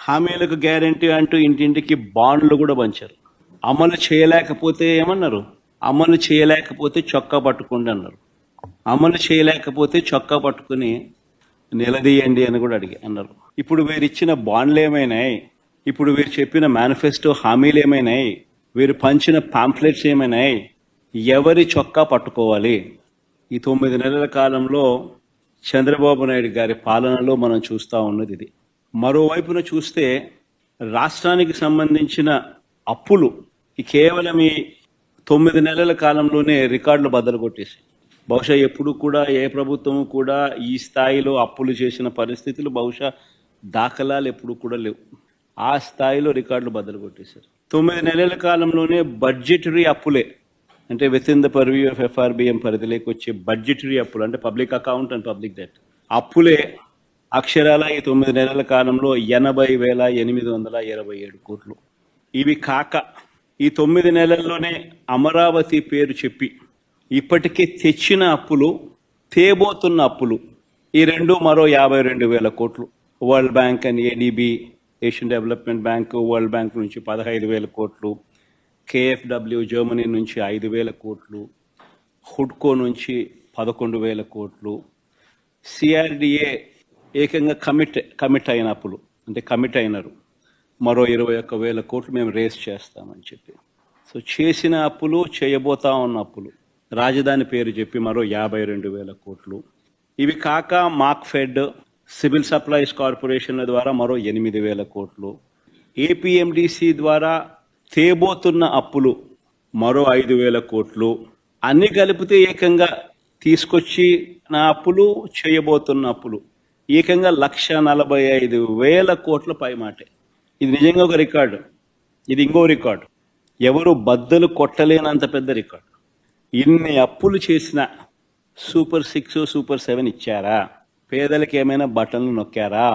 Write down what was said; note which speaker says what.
Speaker 1: హామీలకు guarantee అంటూ ఇంటింటికి బాండ్లు కూడా పంచారు. అమలు చేయలేకపోతే ఏమన్నారు? అమలు చేయలేకపోతే చొక్కా పట్టుకోండి అన్నారు. అమలు చేయలేకపోతే చొక్కా పట్టుకుని నిలదీయండి అని కూడా అన్నారు. ఇప్పుడు వీరు ఇచ్చిన బాండ్లు ఏమైనాయి? ఇప్పుడు వీరు చెప్పిన మేనిఫెస్టో హామీలు ఏమైనాయి? వీరు పంచిన పాంప్లెట్స్ ఏమైనాయి? ఎవరి చొక్కా పట్టుకోవాలి? ఈ 9 నెలల కాలంలో చంద్రబాబు నాయుడు గారి పాలనలో మనం చూస్తూ ఉన్నది ఇది. మరోవైపున చూస్తే రాష్ట్రానికి సంబంధించిన అప్పులు కేవలం ఈ 9 నెలల కాలంలోనే రికార్డులు బద్దలు కొట్టేసి, బహుశా ఎప్పుడు కూడా ఏ ప్రభుత్వం కూడా ఈ స్థాయిలో అప్పులు చేసిన పరిస్థితులు బహుశా దాఖలాలు ఎప్పుడు కూడా లేవు. ఆ స్థాయిలో రికార్డులు బద్దలు కొట్టేశారు. 9 నెలల కాలంలోనే బడ్జెటరీ అప్పులే, అంటే with in the purview of FRBM పరిధిలోకి వచ్చే బడ్జెటరీ అప్పులు, అంటే public account and public debt అప్పులే అక్షరాల ఈ 9 నెలల కాలంలో 80,827 కోట్లు. ఇవి కాక ఈ 9 నెలల్లోనే అమరావతి పేరు చెప్పి ఇప్పటికే తెచ్చిన అప్పులు, తేబోతున్న అప్పులు ఈ రెండు మరో 52,000 కోట్లు. World bank and ADB, Asian development bank, world bank నుంచి 15,000 కోట్లు, KfW జర్మనీ నుంచి 5,000 కోట్లు, హుడ్కో నుంచి 11,000 కోట్లు, CRDA ఏకంగా కమిట్ అయిన అప్పులు, అంటే కమిట్ అయినారు మరో 21,000 కోట్లు మేము రేస్ చేస్తామని చెప్పి. సో చేసిన అప్పులు, చేయబోతా ఉన్న అప్పులు, రాజధాని పేరు చెప్పి మరో 52,000 కోట్లు. ఇవి కాక మార్క్ఫెడ్, సివిల్ సప్లైస్ కార్పొరేషన్ల ద్వారా మరో 8,000 కోట్లు, APMDC ద్వారా తేబోతున్న అప్పులు మరో 5,000 కోట్లు, అన్ని కలిపితే ఏకంగా తీసుకొచ్చి నా అప్పులు, చేయబోతున్న అప్పులు ఏకంగా 1,45,000 కోట్ల పై మాటే. ఇది నిజంగా ఒక రికార్డు. ఇది ఇంకో రికార్డు, ఎవరు బద్దలు కొట్టలేనంత పెద్ద రికార్డు. ఇన్ని అప్పులు చేసిన సూపర్ 6, సూపర్ 7 ఇచ్చారా? పేదలకు ఏమైనా బటన్లు నొక్కారా?